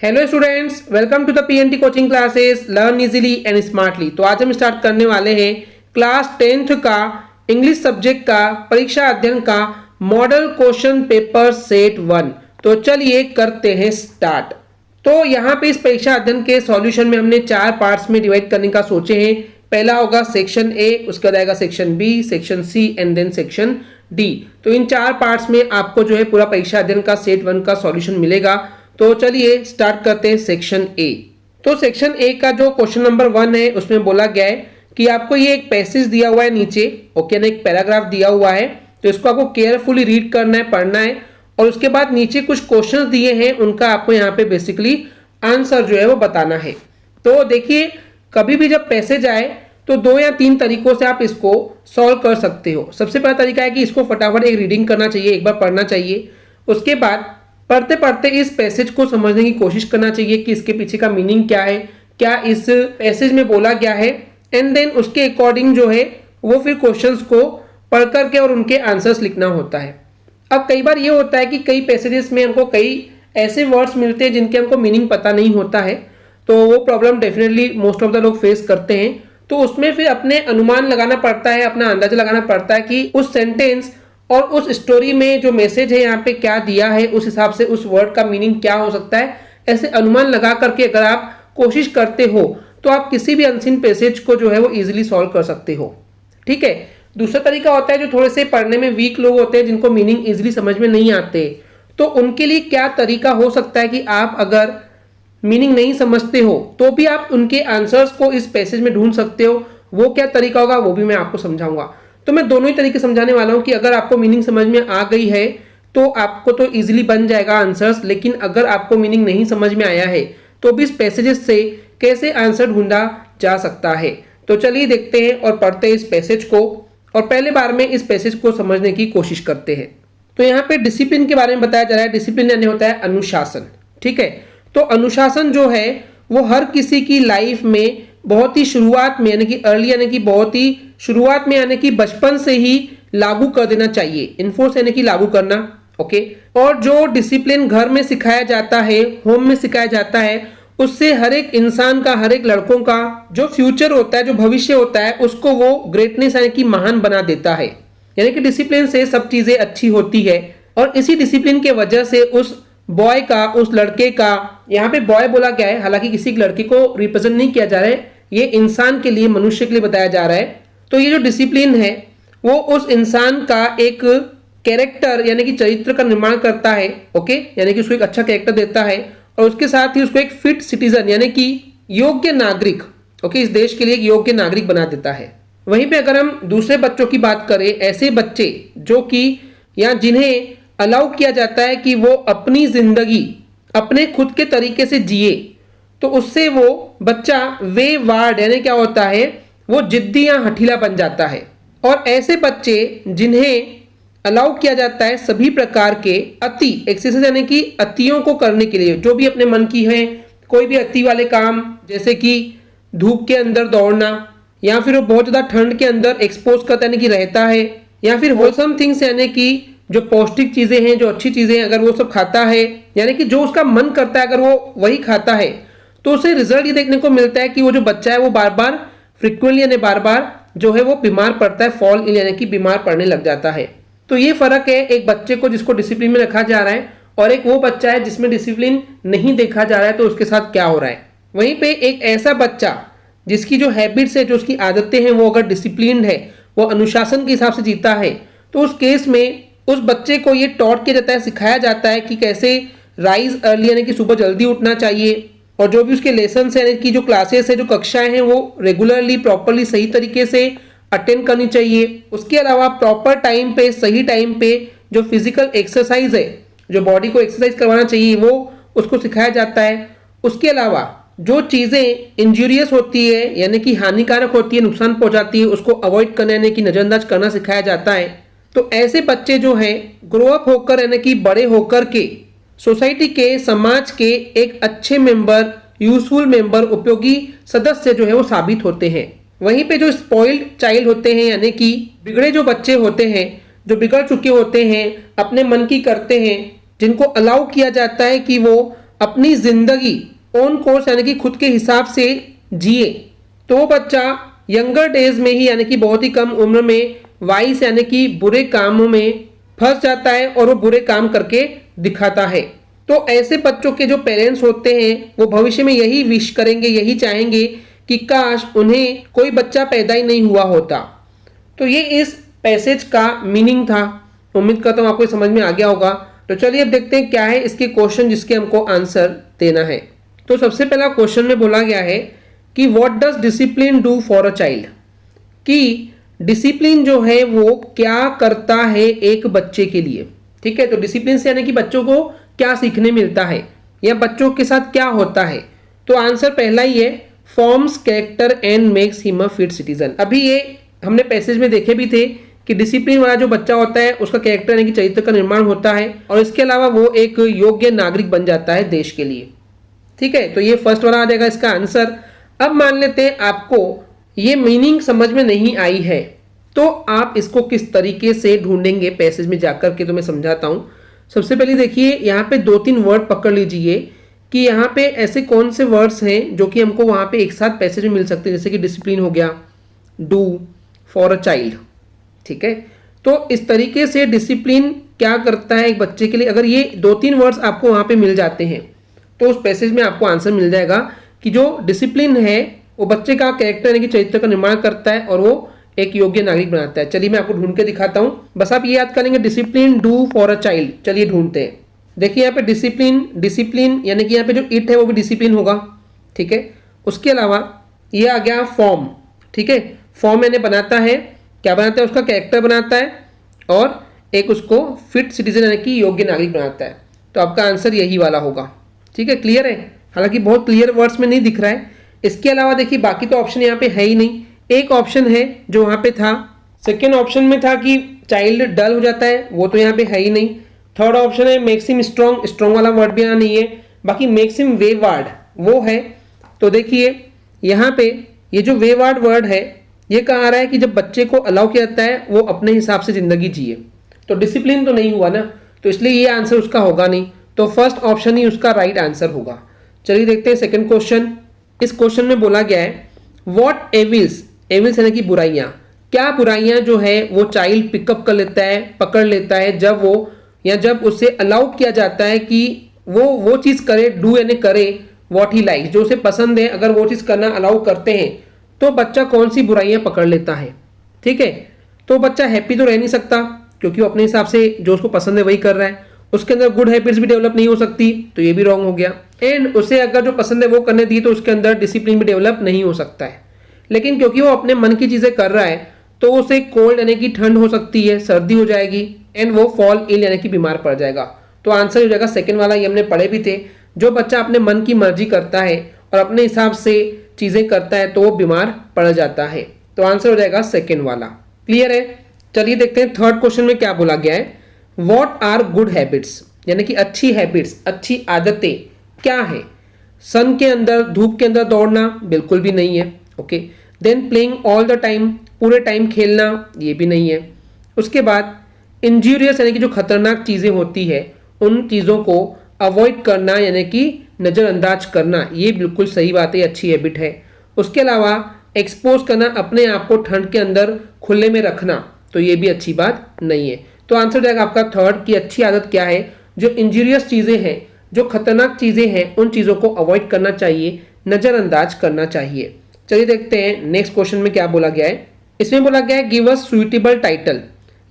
Hello students, welcome to the PNT coaching classes learn easily and smartly. तो आज हम start करने वाले हैं क्लास 10th का इंग्लिश सब्जेक्ट का परीक्षा अध्ययन का मॉडल क्वेश्चन पेपर सेट 1। तो चलिए करते हैं स्टार्ट। तो यहाँ पे इस परीक्षा अध्ययन के सॉल्यूशन में हमने 4 पार्ट्स में डिवाइड करने का सोचे हैं। पहला होगा सेक्शन ए, उसके बाद आएगा section B, section C and then section D. तो इन 4 पार्ट्स में आपको जो है पूरा परीक्षा अध्ययन का सेट 1 का सॉल्यूशन मिलेगा। तो चलिए स्टार्ट करते हैं सेक्शन ए। तो सेक्शन ए का जो क्वेश्चन नंबर 1 है उसमें बोला गया है कि आपको ये एक पैसेज दिया हुआ है नीचे, ओके ना, एक पैराग्राफ दिया हुआ है। तो इसको आपको केयरफुली रीड करना है, पढ़ना है और उसके बाद नीचे कुछ क्वेश्चंस दिए हैं, उनका आपको यहाँ पे बेसिकली आंसर जो है वो बताना है। तो देखिए, कभी भी जब पैसेज आए तो 2 या 3 तरीकों से आप इसको सॉल्व कर सकते हो। सबसे पहला तरीका है कि इसको फटाफट एक रीडिंग करना चाहिए, एक बार पढ़ना चाहिए। उसके बाद पढ़ते पढ़ते इस पैसेज को समझने की कोशिश करना चाहिए कि इसके पीछे का मीनिंग क्या है, क्या इस पैसेज में बोला गया है, एंड देन उसके अकॉर्डिंग जो है वो फिर क्वेश्चंस को पढ़ करके और उनके आंसर्स लिखना होता है। अब कई बार ये होता है कि कई पैसेजेस में हमको कई ऐसे वर्ड्स मिलते हैं जिनके हमको मीनिंग पता नहीं होता है, तो वो problem definitely most of the लोग फेस करते हैं। तो उसमें फिर अपने अनुमान लगाना पड़ता है, अपना अंदाजा लगाना पड़ता है कि उस सेंटेंस और उस स्टोरी में जो मैसेज है यहाँ पे क्या दिया है, उस हिसाब से उस वर्ड का मीनिंग क्या हो सकता है। ऐसे अनुमान लगा करके अगर आप कोशिश करते हो तो आप किसी भी अनसीन पैसेज को जो है वो इजीली सॉल्व कर सकते हो। ठीक है। दूसरा तरीका होता है जो थोड़े से पढ़ने में वीक लोग होते हैं, जिनको मीनिंग इजीली समझ में नहीं आते, तो उनके लिए क्या तरीका हो सकता है कि आप अगर मीनिंग नहीं समझते हो तो भी आप उनके आंसर्स को इस पैसेज में ढूंढ सकते हो। वो क्या तरीका होगा वो भी मैं आपको समझाऊंगा। तो मैं दोनों ही तरीके समझाने वाला हूं कि अगर आपको मीनिंग समझ में आ गई है तो आपको तो इजीली बन जाएगा आंसर्स, लेकिन अगर आपको मीनिंग नहीं समझ में आया है तो भी इस पैसेजेस से कैसे आंसर ढूंढा जा सकता है। तो चलिए देखते हैं और पढ़ते हैं इस पैसेज को, और पहले बार में इस पैसेज को समझने की कोशिश करते हैं। तो यहाँ पे डिसिप्लिन के बारे में बताया जा रहा है। डिसिप्लिन यानी होता है अनुशासन। ठीक है। तो अनुशासन जो है वो हर किसी की लाइफ में बहुत ही शुरुआत में, यानी कि अर्ली, यानी कि बहुत ही शुरुआत में, यानी कि बचपन से ही लागू कर देना चाहिए। इन्फोर्स यानी कि लागू करना, ओके। और जो डिसिप्लिन घर में सिखाया जाता है, होम में सिखाया जाता है, उससे हर एक इंसान का, हर एक लड़कों का जो फ्यूचर होता है, जो भविष्य होता है, उसको वो ग्रेटनेस यानी कि महान बना देता है। यानी कि डिसिप्लिन से सब चीजें अच्छी होती है। और इसी डिसिप्लिन के वजह से उस बॉय का, उस लड़के का, यहाँ पे बॉय बोला गया है, हालांकि किसी लड़के को रिप्रेजेंट नहीं किया जा रहा है, ये इंसान के लिए, मनुष्य के लिए बताया जा रहा है। तो ये जो डिसिप्लिन है वो उस इंसान का एक कैरेक्टर यानी कि चरित्र का निर्माण करता है, ओके, यानी कि उसको एक अच्छा कैरेक्टर देता है और उसके साथ ही उसको एक फिट सिटीजन यानी कि योग्य नागरिक, ओके, इस देश के लिए एक योग्य नागरिक बना देता है। वहीं पे अगर हम दूसरे बच्चों की बात करें, ऐसे बच्चे जो कि या जिन्हें अलाउ किया जाता है कि वो अपनी जिंदगी अपने खुद के तरीके से जिए, तो उससे वो बच्चा वेवार्ड यानी क्या होता है, वो जिद्दी या हठीला बन जाता है। और ऐसे बच्चे जिन्हें अलाउ किया जाता है सभी प्रकार के अति एक्सेसेस यानी कि अतियों को करने के लिए, जो भी अपने मन की है, कोई भी अति वाले काम, जैसे कि धूप के अंदर दौड़ना, या फिर वो बहुत ज़्यादा ठंड के अंदर एक्सपोज करता यानी कि रहता है, या फिर होलसम थिंग्स यानी कि जो पौष्टिक चीज़ें हैं, जो अच्छी चीज़ें हैं, अगर वो सब खाता है, यानी कि जो उसका मन करता है अगर वो वही खाता है, तो उसे रिजल्ट ये देखने को मिलता है कि वो जो बच्चा है वो बार बार फ्रिक्वेंटली यानी बार बार जो है वो बीमार पड़ता है, फॉल इल यानी कि बीमार पड़ने लग जाता है। तो ये फर्क है एक बच्चे को जिसको डिसिप्लिन में रखा जा रहा है और एक वो बच्चा है जिसमें डिसिप्लिन नहीं देखा जा रहा है, तो उसके साथ क्या हो रहा है। वहीं पे एक ऐसा बच्चा जिसकी जो हैबिट्स है, जो उसकी आदतें हैं, वो अगर डिसिप्लिन है, वो अनुशासन के हिसाब से जीता है, तो उस केस में उस बच्चे को ये टॉट किया जाता है, सिखाया जाता है कि कैसे राइज अर्ली यानी कि सुबह जल्दी उठना चाहिए, और जो भी उसके लेसन है, यानी कि जो क्लासेस है, जो कक्षाएं हैं, वो रेगुलरली प्रॉपरली सही तरीके से अटेंड करनी चाहिए। उसके अलावा प्रॉपर टाइम पे, सही टाइम पे जो फिजिकल एक्सरसाइज है, जो बॉडी को एक्सरसाइज करवाना चाहिए, वो उसको सिखाया जाता है। उसके अलावा जो चीज़ें इंजूरियस होती है यानी कि हानिकारक होती है, नुकसान पहुंचाती है, उसको अवॉइड करना यानी कि नजरअंदाज करना सिखाया जाता है। तो ऐसे बच्चे जो हैं ग्रो अप होकर यानी कि बड़े होकर के सोसाइटी के, समाज के एक अच्छे मेंबर, यूजफुल मेंबर, उपयोगी सदस्य जो है वो साबित होते हैं। वहीं पे जो स्पॉइल्ड चाइल्ड होते हैं यानी कि बिगड़े जो बच्चे होते हैं, जो बिगड़ चुके होते हैं, अपने मन की करते हैं, जिनको अलाउ किया जाता है कि वो अपनी जिंदगी ऑन कोर्स यानी कि खुद के हिसाब से जिए, तो वो बच्चा यंगर डेज में ही यानी कि बहुत ही कम उम्र में वाइस यानी कि बुरे कामों में फंस जाता है और वो बुरे काम करके दिखाता है। तो ऐसे बच्चों के जो पेरेंट्स होते हैं वो भविष्य में यही विश करेंगे, यही चाहेंगे कि काश उन्हें कोई बच्चा पैदा ही नहीं हुआ होता। तो ये इस पैसेज का मीनिंग था। उम्मीद करता हूँ आपको समझ में आ गया होगा। तो चलिए अब देखते हैं क्या है इसके क्वेश्चन जिसके हमको आंसर देना है। तो सबसे पहला क्वेश्चन में बोला गया है कि what does discipline do for a child, कि डिसिप्लिन जो है वो क्या करता है एक बच्चे के लिए। ठीक है, तो डिसिप्लिन से यानी कि बच्चों को क्या सीखने मिलता है या बच्चों के साथ क्या होता है। तो आंसर पहला ही है, forms character and makes him a fit citizen. अभी ये हमने पैसेज में देखे भी थे कि डिसिप्लिन वाला जो बच्चा होता है उसका कैरेक्टर यानी कि चरित्र का निर्माण होता है और इसके अलावा वो एक योग्य नागरिक बन जाता है देश के लिए। ठीक है, तो ये फर्स्ट वाला आ जाएगा इसका आंसर। अब मान लेते हैं आपको ये मीनिंग समझ में नहीं आई है, तो आप इसको किस तरीके से ढूंढेंगे पैसेज में जाकर के, तो मैं समझाता हूं। सबसे पहले देखिए यहाँ पे 2-3 वर्ड पकड़ लीजिए कि यहाँ पे ऐसे कौन से वर्ड्स हैं जो कि हमको वहां पे एक साथ पैसेज में मिल सकते हैं, जैसे कि डिसिप्लिन हो गया, डू, फॉर अ चाइल्ड। ठीक है, तो इस तरीके से डिसिप्लिन क्या करता है एक बच्चे के लिए, अगर ये 2-3 वर्ड्स आपको वहां पे मिल जाते हैं तो उस पैसेज में आपको आंसर मिल जाएगा कि जो डिसिप्लिन है वो बच्चे का कैरेक्टर यानी कि चरित्र का निर्माण करता है और वो एक योग्य नागरिक बनाता है। चलिए मैं आपको ढूंढ के दिखाता हूं, बस आप ये याद करेंगे discipline do for a child. चलिए ढूंढते हैं। देखिए यहाँ पे डिसिप्लिन यानी कि यहाँ पे जो इट है वो भी डिसिप्लिन होगा। ठीक है, उसके अलावा ये आ गया फॉर्म। ठीक है, फॉर्म यानी बनाता है, क्या बनाता है, उसका कैरेक्टर बनाता है और एक उसको फिट सिटीजन यानी कि योग्य नागरिक बनाता है। तो आपका आंसर यही वाला होगा। ठीक है, क्लियर है, हालांकि बहुत क्लियर वर्ड्स में नहीं दिख रहा है। इसके अलावा देखिए बाकी तो ऑप्शन यहाँ पे है ही नहीं। एक ऑप्शन है जो वहां पे था, सेकेंड ऑप्शन में था कि चाइल्ड डल हो जाता है, वो तो यहाँ पे है ही नहीं। थर्ड ऑप्शन है मेक्स हिम स्ट्रॉन्ग, स्ट्रॉन्ग वाला वर्ड भी यहाँ नहीं है। बाकी मेक्स हिम वेवार्ड वो है। तो देखिए यहाँ पे ये जो वेवार्ड वर्ड है ये कहा रहा है कि जब बच्चे को अलाउ किया जाता है वो अपने हिसाब से जिंदगी जिए, तो डिसिप्लिन तो नहीं हुआ ना, तो इसलिए ये आंसर उसका होगा नहीं। तो फर्स्ट ऑप्शन ही उसका राइट आंसर होगा। चलिए देखते हैं सेकंड क्वेश्चन। इस क्वेश्चन में बोला गया है व्हाट एविल्स, एविल्स यानी कि बुराइयां, क्या बुराइयां जो है वो चाइल्ड पिकअप कर लेता है, पकड़ लेता है जब वो या जब उसे अलाउ किया जाता है कि वो चीज करे, डू यानी करे व्हाट ही लाइक, जो उसे पसंद है, अगर वो चीज करना अलाउ करते हैं तो बच्चा कौन सी बुराइयां पकड़ लेता है। ठीक है, तो बच्चा हैप्पी तो रह नहीं सकता क्योंकि वो अपने हिसाब से जो उसको पसंद है वही कर रहा है। उसके अंदर गुड हैबिट्स भी डेवलप नहीं हो सकती, तो ये भी रॉन्ग हो गया। एंड उसे अगर जो पसंद है वो करने दी तो उसके अंदर डिसिप्लिन भी डेवलप नहीं हो सकता है। लेकिन क्योंकि वो अपने मन की चीजें कर रहा है तो उसे कोल्ड यानी कि ठंड हो सकती है, सर्दी हो जाएगी एंड वो फॉल इल यानी कि बीमार पड़ जाएगा। तो आंसर हो जाएगा सेकंड वाला, ये हमने पढ़े भी थे। जो बच्चा अपने मन की मर्जी करता है और अपने हिसाब से चीजें करता है तो वो बीमार पड़ जाता है। तो आंसर हो जाएगा सेकंड वाला। क्लियर है, चलिए देखते हैं थर्ड क्वेश्चन में क्या बोला गया है। व्हाट आर गुड हैबिट्स, यानी कि अच्छी हैबिट्स, अच्छी आदतें क्या है। सन के अंदर, धूप के अंदर दौड़ना बिल्कुल भी नहीं है। Okay, than playing all the time, पूरे टाइम खेलना, ये भी नहीं है। उसके बाद इंजूरियस यानी कि जो खतरनाक चीजें होती है उन चीजों को अवॉइड करना यानी कि नजरअंदाज करना, ये बिल्कुल सही बात है, अच्छी हैबिट है। उसके अलावा एक्सपोज करना, अपने आप को ठंड के अंदर खुले में रखना, तो ये भी अच्छी बात नहीं है। तो आंसर हो जाएगा आपका थर्ड की अच्छी आदत क्या है, जो इंजूरियस चीजें हैं, जो खतरनाक चीजें हैं, उन चीजों को अवॉइड करना चाहिए, नजरअंदाज करना चाहिए। चलिए देखते हैं नेक्स्ट क्वेश्चन में क्या बोला गया है। इसमें बोला गया है गिव अस सुइटेबल टाइटल,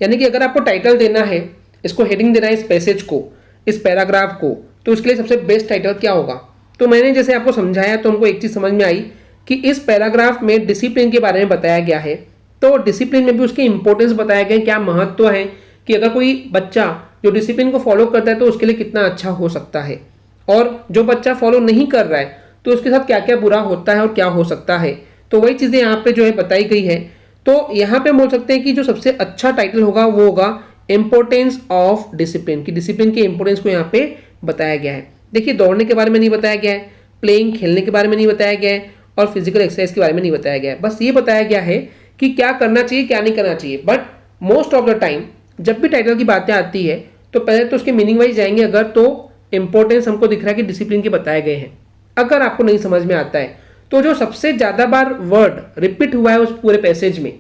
यानी कि अगर आपको टाइटल देना है, इसको हेडिंग देना है इस पैसेज को, इस पैराग्राफ को, तो उसके लिए सबसे बेस्ट टाइटल क्या होगा। तो मैंने जैसे आपको समझाया तो हमको एक चीज समझ में आई कि इस पैराग्राफ में डिसिप्लिन के बारे में बताया गया है, तो डिसिप्लिन में भी उसके इंपॉर्टेंस बताया गया है, क्या महत्व है कि अगर कोई बच्चा जो डिसिप्लिन को फॉलो करता है तो उसके लिए कितना अच्छा हो सकता है, और जो बच्चा फॉलो नहीं कर रहा है तो उसके साथ क्या क्या बुरा होता है और क्या हो सकता है। तो वही चीजें यहाँ पे जो है बताई गई है। तो यहाँ पे बोल सकते हैं कि जो सबसे अच्छा टाइटल होगा वो होगा इंपॉर्टेंस ऑफ डिसिप्लिन, की डिसिप्लिन के इंपॉर्टेंस को यहाँ पे बताया गया है। देखिए दौड़ने के बारे में नहीं बताया गया है, प्लेइंग खेलने के बारे में नहीं बताया गया है, और फिजिकल एक्सरसाइज के बारे में नहीं बताया गया है। बस ये बताया गया है कि क्या करना चाहिए क्या नहीं करना चाहिए। But most of the time जब भी टाइटल की बातें आती है तो पहले तो उसके मीनिंग वाइज जाएंगे अगर, तो इंपॉर्टेंस हमको दिख रहा है कि डिसिप्लिन के बताए गए हैं। अगर आपको नहीं समझ में आता है तो जो सबसे ज़्यादा बार वर्ड रिपीट हुआ है उस पूरे पैसेज में,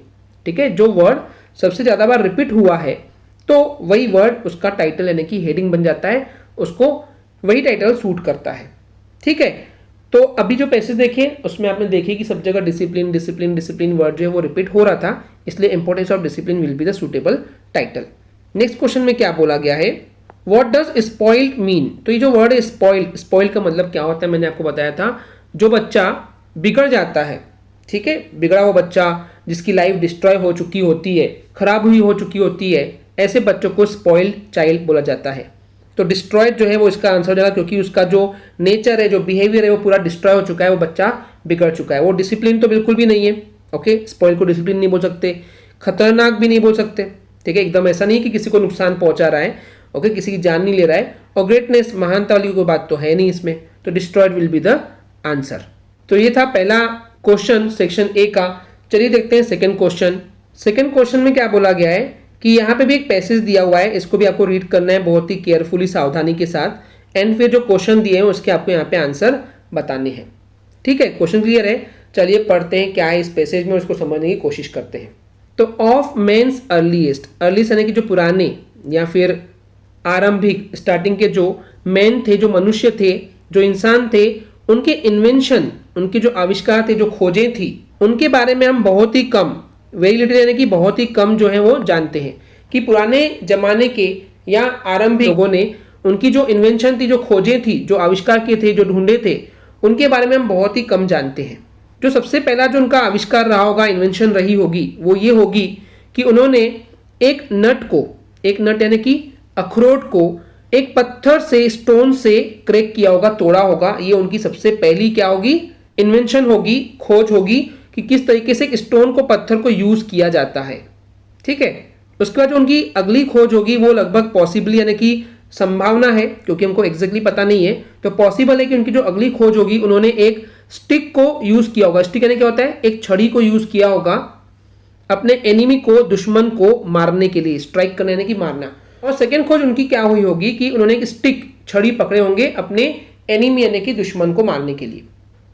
ठीक है, जो वर्ड सबसे ज़्यादा बार रिपीट हुआ है तो वही वर्ड उसका टाइटल यानी कि हेडिंग बन जाता है, उसको वही टाइटल सूट करता है। ठीक है, तो अभी जो पैसेज देखे उसमें आपने देखे कि सब जगह डिसिप्लिन डिसिप्लिन डिसिप्लिन वर्ड जो है वो रिपीट हो रहा था, इसलिए importance of discipline will be the suitable title. Next question में क्या बोला गया है, व्हाट डज स्पॉइल्ड मीन। तो ये जो वर्ड है स्पॉइल्ड, स्पॉइल्ड का मतलब क्या होता है, मैंने आपको बताया था, जो बच्चा बिगड़ जाता है, ठीक है, बिगड़ा हुआ बच्चा जिसकी लाइफ डिस्ट्रॉय हो चुकी होती है, खराब हुई हो चुकी होती है, ऐसे बच्चों को स्पॉइल्ड चाइल्ड बोला जाता है। तो डिस्ट्रॉयड जो है वो इसका आंसर हो जाएगा, क्योंकि उसका जो नेचर है, जो बिहेवियर है वो पूरा डिस्ट्रॉय हो चुका है, वो बच्चा बिगड़ चुका है। वो डिसिप्लिन तो बिल्कुल भी नहीं है, ओके, स्पॉइल को डिसिप्लिन नहीं बोल सकते, खतरनाक भी नहीं बोल सकते, ठीक है, एकदम ऐसा नहीं कि किसी को नुकसान पहुंचा रहा है, ओके, किसी की जान नहीं ले रहा है, और ग्रेटनेस महानता वाली कोई बात तो है नहीं इसमें, तो destroyed will be the answer. तो ये था पहला क्वेश्चन सेक्शन ए का। चलिए देखते हैं सेकंड क्वेश्चन। सेकंड क्वेश्चन में क्या बोला गया है कि यहाँ पे भी एक पैसेज दिया हुआ है, इसको भी आपको रीड करना है बहुत ही केयरफुली, सावधानी के साथ, एंड फिर जो क्वेश्चन दिए हैं उसके आपको यहाँ पे आंसर बताने हैं। ठीक है, क्वेश्चन क्लियर है। चलिए पढ़ते हैं क्या है इस पैसेज में, उसको समझने की कोशिश करते हैं। तो ऑफ मेंस अर्लीस्ट, अर्लीस्ट यानी कि जो पुराने या फिर आरंभिक स्टार्टिंग के जो मैन थे, जो मनुष्य थे, जो इंसान थे, उनके इन्वेंशन, उनके जो आविष्कार थे, जो खोजें थी, उनके बारे में हम बहुत ही कम, वेरी लिटिल यानी कि बहुत ही कम जो है वो जानते हैं, कि पुराने जमाने के या आरंभिक लोगों ने उनकी जो इन्वेंशन थी, जो खोजें थी, जो आविष्कार किए थे, जो ढूंढे थे, उनके बारे में हम बहुत ही कम जानते हैं। जो सबसे पहला जो उनका आविष्कार रहा होगा, इन्वेंशन रही होगी, वो ये होगी कि उन्होंने एक नट को, एक नट यानी कि अखरोट को एक पत्थर से, स्टोन से क्रैक किया होगा, तोड़ा होगा। ये उनकी सबसे पहली क्या होगी, इन्वेंशन होगी, खोज होगी कि किस तरीके से एक स्टोन को, पत्थर को यूज किया जाता है। ठीक है, उसके बाद जो उनकी अगली खोज होगी वो लगभग पॉसिबल यानी कि संभावना है, क्योंकि हमको एग्जैक्टली पता नहीं है, तो पॉसिबल है कि उनकी जो अगली खोज होगी, उन्होंने एक स्टिक को यूज किया होगा। स्टिक यानी क्या होता है, एक छड़ी को यूज किया होगा अपने एनिमी को, दुश्मन को मारने के लिए, स्ट्राइक करने यानी कि मारना। और सेकेंड खोज उनकी क्या हुई होगी कि उन्होंने एक स्टिक, छड़ी पकड़े होंगे अपने एनिमी यानी कि दुश्मन को मारने के लिए।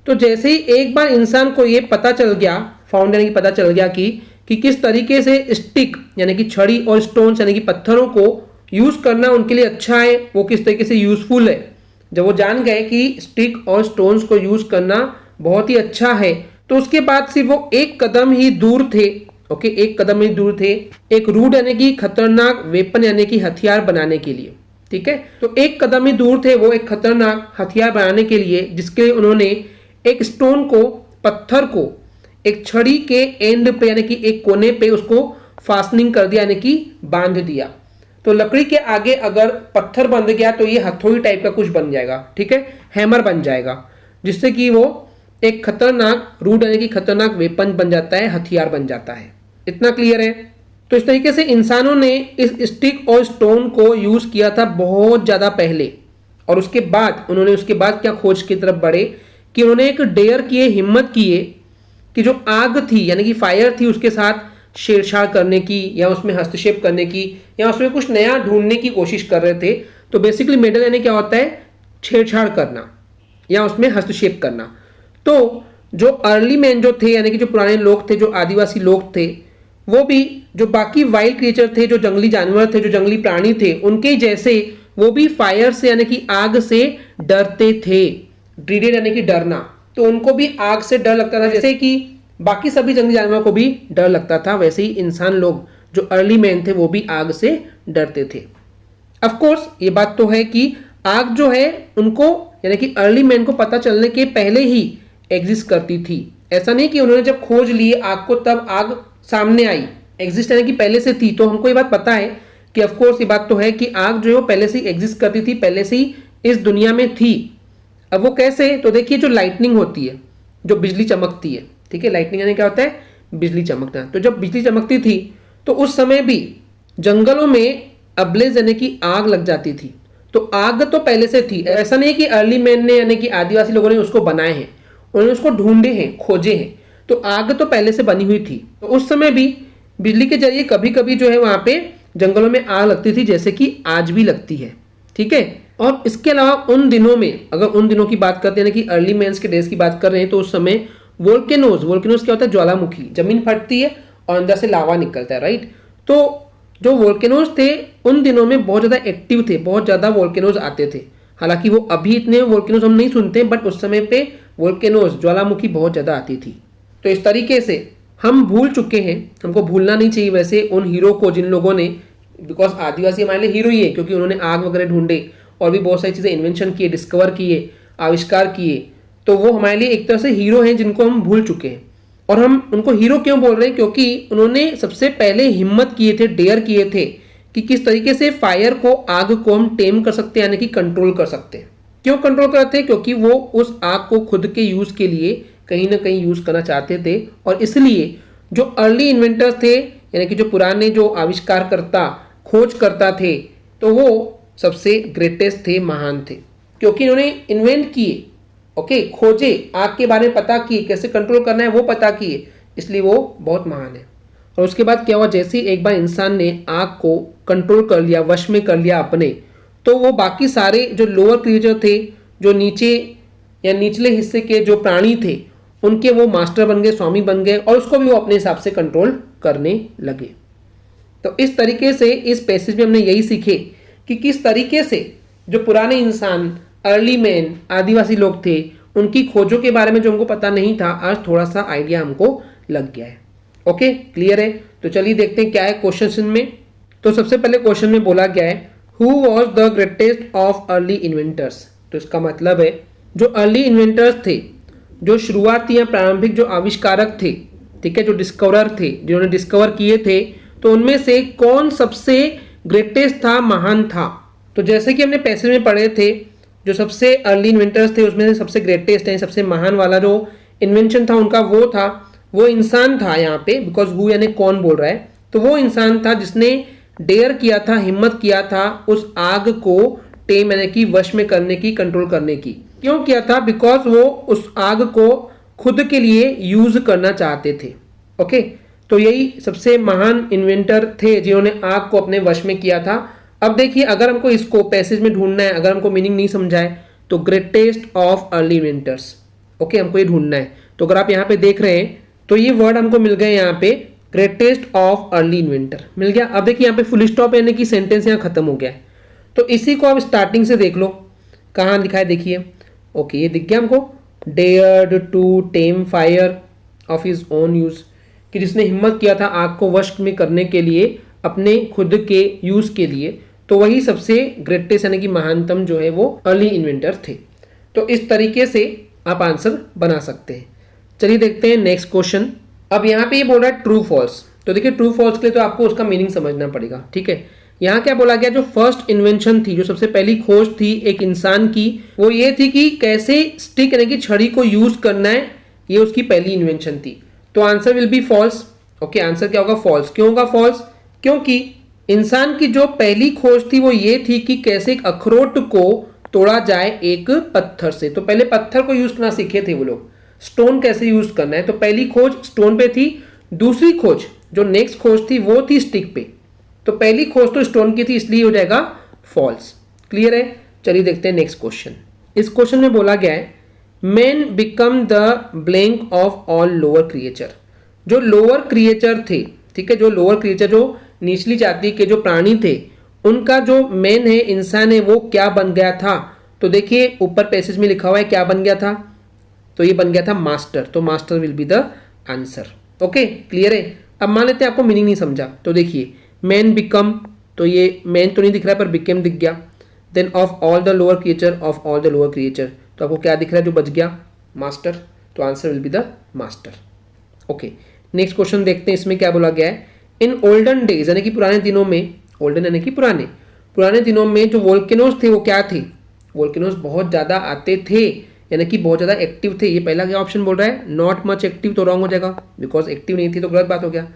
तो जैसे ही एक बार इंसान को ये पता चल गया, फाउंड यानी कि पता चल गया कि किस तरीके से स्टिक यानी कि छड़ी और स्टोन्स यानी कि पत्थरों को यूज करना उनके लिए अच्छा है, वो किस तरीके से यूजफुल है, जब वो जान गए कि स्टिक और स्टोन्स को यूज करना बहुत ही अच्छा है, तो उसके बाद सिर्फ वो एक कदम ही दूर थे, ओके, एक कदम ही दूर थे एक रूड यानी कि खतरनाक वेपन यानी कि हथियार बनाने के लिए। ठीक है, तो एक कदम ही दूर थे वो एक खतरनाक हथियार बनाने के लिए, जिसके लिए उन्होंने एक स्टोन को, पत्थर को एक छड़ी के एंड पे यानी कि एक कोने पे उसको फास्टनिंग कर दिया यानी कि बांध दिया। तो लकड़ी के आगे अगर पत्थर बंध गया तो ये हथौड़ी टाइप का कुछ बन जाएगा, ठीक है, हैमर बन जाएगा, जिससे कि वो एक खतरनाक रूड यानी कि खतरनाक वेपन बन जाता है, हथियार बन जाता है। इतना क्लियर है। तो इस तरीके से इंसानों ने इस स्टिक और स्टोन को यूज किया था बहुत ज्यादा पहले, और उसके बाद उन्होंने उसके बाद क्या खोज की तरफ बढ़े कि उन्होंने एक डेयर किए, हिम्मत किए कि जो आग थी यानी कि फायर थी, उसके साथ छेड़छाड़ करने की या उसमें हस्तक्षेप करने की या उसमें कुछ नया ढूंढने की कोशिश कर रहे थे। तो बेसिकली मेडल यानी क्या होता है, छेड़छाड़ करना या उसमें हस्तक्षेप करना। तो जो अर्ली मैन जो थे यानी कि जो पुराने लोग थे, जो आदिवासी लोग थे, वो भी जो बाकी वाइल्ड क्रिएचर थे, जो जंगली जानवर थे, जो जंगली प्राणी थे, उनके जैसे वो भी फायर से यानी कि आग से डरते थे। ड्रीडेड यानी कि डरना, तो उनको भी आग से डर लगता था, जैसे कि बाकी सभी जंगली जानवरों को भी डर लगता था, वैसे ही इंसान लोग जो अर्ली मैन थे वो भी आग से डरते थे। ऑफ कोर्स ये बात तो है कि आग जो है उनको यानी कि अर्ली मैन को पता चलने के पहले ही एग्जिस्ट करती थी। ऐसा नहीं कि उन्होंने जब खोज लिए आग को तब आग सामने आई, एग्जिस्ट यानी कि पहले से थी। तो हमको ये बात पता है कि ऑफ कोर्स ये बात तो है कि आग जो है वो पहले से ही एग्जिस्ट करती थी, पहले से ही इस दुनिया में थी। अब वो कैसे, तो देखिए जो लाइटनिंग होती है, जो बिजली चमकती है, ठीक है, लाइटनिंग यानी क्या होता है, बिजली चमकना। तो जब बिजली चमकती थी तो उस समय भी जंगलों में अब्लेज यानी कि आग लग जाती थी। तो आग तो पहले से थी, ऐसा नहीं कि अर्ली मैन ने यानी कि आदिवासी लोगों ने उसको बनाए हैं, उन्होंने उसको ढूंढे हैं, खोजे हैं। तो आग तो पहले से बनी हुई थी। तो उस समय भी बिजली के जरिए कभी कभी जो है वहां पे जंगलों में आग लगती थी, जैसे कि आज भी लगती है। ठीक है, और इसके अलावा उन दिनों में, अगर उन दिनों की बात करते हैं ना कि अर्ली मैंस के डेज की बात कर रहे हैं, तो उस समय वोल्केनोज क्या होता है, ज्वालामुखी, जमीन फटती है और अंदर से लावा निकलता है, राइट। तो जो वोल्केनोज थे उन दिनों में बहुत ज़्यादा एक्टिव थे, बहुत ज़्यादा वोल्केनोज आते थे। हालांकि वो अभी इतने वोल्केनोज हम नहीं सुनते, बट उस समय पे वोल्केनोज, ज्वालामुखी बहुत ज़्यादा आती थी। तो इस तरीके से हम भूल चुके हैं, हमको भूलना नहीं चाहिए वैसे उन हीरो को जिन लोगों ने, बिकॉज आदिवासी हमारे लिए हीरो ही है क्योंकि उन्होंने आग वगैरह ढूंढे और भी बहुत सारी चीज़ें इन्वेंशन किए, डिस्कवर किए, आविष्कार किए, तो वो हमारे लिए एक तरह से हीरो हैं जिनको हम भूल चुके हैं। और हम उनको हीरो क्यों बोल रहे हैं, क्योंकि उन्होंने सबसे पहले हिम्मत किए थे, डेयर किए थे कि किस तरीके से फायर को, आग को हम टेम कर सकते हैं, यानी कि कंट्रोल कर सकते हैं। क्यों कंट्रोल करते हैं, क्योंकि वो उस आग को खुद के यूज के लिए कहीं ना कहीं यूज करना चाहते थे। और इसलिए जो अर्ली इन्वेंटर्स थे, यानी कि जो पुराने जो आविष्कारकर्ता, खोज करता थे, तो वो सबसे ग्रेटेस्ट थे, महान थे, क्योंकि इन्होंने इन्वेंट किए, ओके, खोजे, आग के बारे में पता किए, कैसे कंट्रोल करना है वो पता किए, इसलिए वो बहुत महान है। और उसके बाद क्या हुआ, जैसे ही एक बार इंसान ने आग को कंट्रोल कर लिया, वश में कर लिया अपने, तो वो बाकी सारे जो लोअर क्रिएचर थे, जो नीचे या निचले हिस्से के जो प्राणी थे, उनके वो मास्टर बन गए, स्वामी बन गए, और उसको भी वो अपने हिसाब से कंट्रोल करने लगे। तो इस तरीके से इस पैसेज में हमने यही सीखे कि किस तरीके से जो पुराने इंसान, अर्ली मैन, आदिवासी लोग थे, उनकी खोजों के बारे में जो हमको पता नहीं था, आज थोड़ा सा आइडिया हमको लग गया है। ओके, क्लियर है। तो चलिए देखते हैं क्या है क्वेश्चन में। तो सबसे पहले क्वेश्चन में बोला गया है, who was the greatest of early inventors. तो इसका मतलब है जो अर्ली इन्वेंटर्स थे, जो शुरुआती या प्रारंभिक जो आविष्कारक थे, ठीक है, जो डिस्कवरर थे, जिन्होंने डिस्कवर किए थे, तो उनमें से कौन सबसे ग्रेटेस्ट था, महान था। तो जैसे कि हमने पैसेज में पढ़े थे, जो सबसे अर्ली इन्वेंटर्स थे उसमें से सबसे ग्रेटेस्ट है, सबसे महान वाला जो इन्वेंशन था उनका, वो इंसान था यहाँ पे, बिकॉज हु यानी कौन बोल रहा है, तो वो इंसान था जिसने डेयर किया था, हिम्मत किया था उस आग को टेम यानी कि वश में करने की, कंट्रोल करने की। क्यों किया था, बिकॉज वो उस आग को खुद के लिए यूज करना चाहते थे। ओके, तो यही सबसे महान इन्वेंटर थे जिन्होंने आग को अपने वश में किया था। अब देखिए, अगर हमको इसको पैसेज में ढूंढना है, अगर हमको मीनिंग नहीं समझाए, तो greatest of early inventors, okay, हमको ये ढूंढना है। तो अगर आप यहाँ पे देख रहे हैं तो ये वर्ड हमको मिल गए यहाँ पे, ग्रेटेस्ट ऑफ अर्ली इन्वेंटर मिल गया। अब देखिए यहाँ पे फुल स्टॉप यानी कि सेंटेंस यहाँ खत्म हो गया है। तो इसी को आप स्टार्टिंग से देख लो, कहाँ लिखा है देखिए। ओके, ये दिख गया हमको, dared to tame fire of his own use, कि जिसने हिम्मत किया था आग को वश में करने के लिए, अपने खुद के यूज के लिए, तो वही सबसे ग्रेटेस्ट यानी कि महानतम जो है वो अर्ली इन्वेंटर थे। तो इस तरीके से आप आंसर बना सकते हैं। चलिए देखते हैं नेक्स्ट क्वेश्चन। अब यहाँ पे ये बोल रहा है ट्रू फॉल्स। तो देखिए ट्रू फॉल्स के लिए तो आपको उसका मीनिंग समझना पड़ेगा, ठीक है। यहाँ क्या बोला गया, जो फर्स्ट इन्वेंशन थी, जो सबसे पहली खोज थी एक इंसान की, वो ये थी कि कैसे स्टिक यानी कि छड़ी को यूज करना है, ये उसकी पहली इन्वेंशन थी। तो answer will be false. Okay, answer क्या होगा, फॉल्स। क्यों होगा फॉल्स, क्योंकि इंसान की जो पहली खोज थी वो ये थी कि कैसे एक अखरोट को तोड़ा जाए एक पत्थर से। तो पहले पत्थर को यूज करना सीखे थे वो लोग, स्टोन कैसे यूज करना है। तो पहली खोज स्टोन पे थी, दूसरी खोज जो नेक्स्ट खोज थी वो थी स्टिक पे। तो पहली खोज तो स्टोन की थी, इसलिए हो जाएगा फॉल्स। क्लियर है। चलिए देखते हैं नेक्स्ट क्वेश्चन। इस क्वेश्चन में बोला गया है, man become the blank of all lower creature. जो लोअर क्रिएचर थे, ठीक है, जो लोअर क्रिएचर, जो निचली जाति के जो प्राणी थे, उनका जो मैन है, इंसान है, वो क्या बन गया था। तो देखिए ऊपर पैसेज में लिखा हुआ है क्या बन गया था, तो ये बन गया था मास्टर। तो master will be the answer. Okay, clear है। अब मान लेते हैं आपको मीनिंग नहीं समझा, तो देखिए मैन बिकम, तो ये मैन तो नहीं दिख रहा है पर बिकेम दिख गया। Then of all the lower creature, of all the lower creature, तो आपको क्या दिख रहा है जो बच गया, मास्टर। तो answer will be the master. Okay, next question देखते हैं, इसमें क्या बोला गया है। इन ओल्डन डेज यानी कि पुराने दिनों में, ओल्डन यानी कि पुराने दिनों में जो वोल्केनोज थे वो क्या थे, वोल्केनोज बहुत ज़्यादा आते थे, यानी कि बहुत ज़्यादा एक्टिव थे। ये पहला क्या ऑप्शन बोल रहा है, नॉट मच एक्टिव, तो रॉन्ग हो जाएगा, बिकॉज एक्टिव नहीं थी तो गलत बात हो गया।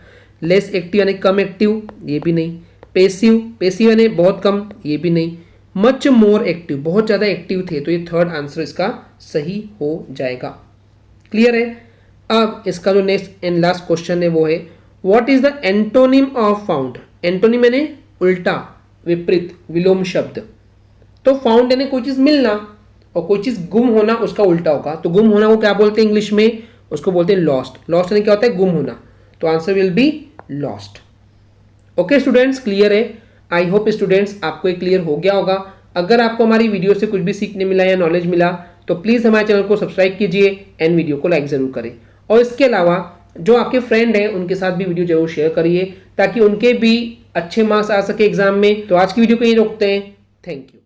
लेस एक्टिव यानी कम एक्टिव, ये भी नहीं। पेसिव यानी बहुत कम, ये भी नहीं। मच मोर एक्टिव, बहुत ज़्यादा एक्टिव थे, तो ये थर्ड आंसर इसका सही हो जाएगा। क्लियर है। अब इसका जो नेक्स्ट एंड लास्ट क्वेश्चन है वो है, what is the antonym of found. Antonym यानी उल्टा, विपरीत, विलोम शब्द। तो फाउंड यानी कोई चीज मिलना, और कोई चीज गुम होना उसका उल्टा होगा। तो गुम होना को क्या बोलते हैं इंग्लिश में? उसको बोलते हैं लॉस्ट। लॉस्ट यानी क्या होता है? गुम होना। तो answer will be lost. Okay students, clear है? आई होप स्टूडेंट्स आपको ये क्लियर हो गया होगा। अगर आपको हमारी वीडियो से कुछ भी सीखने मिला या नॉलेज मिला तो प्लीज़ हमारे चैनल को सब्सक्राइब कीजिए एंड वीडियो को लाइक ज़रूर करें। और इसके अलावा जो आपके फ्रेंड हैं उनके साथ भी वीडियो जरूर शेयर करिए ताकि उनके भी अच्छे मार्क्स आ सके एग्जाम में। तो आज की वीडियो को यहीं रोकते हैं। Thank you.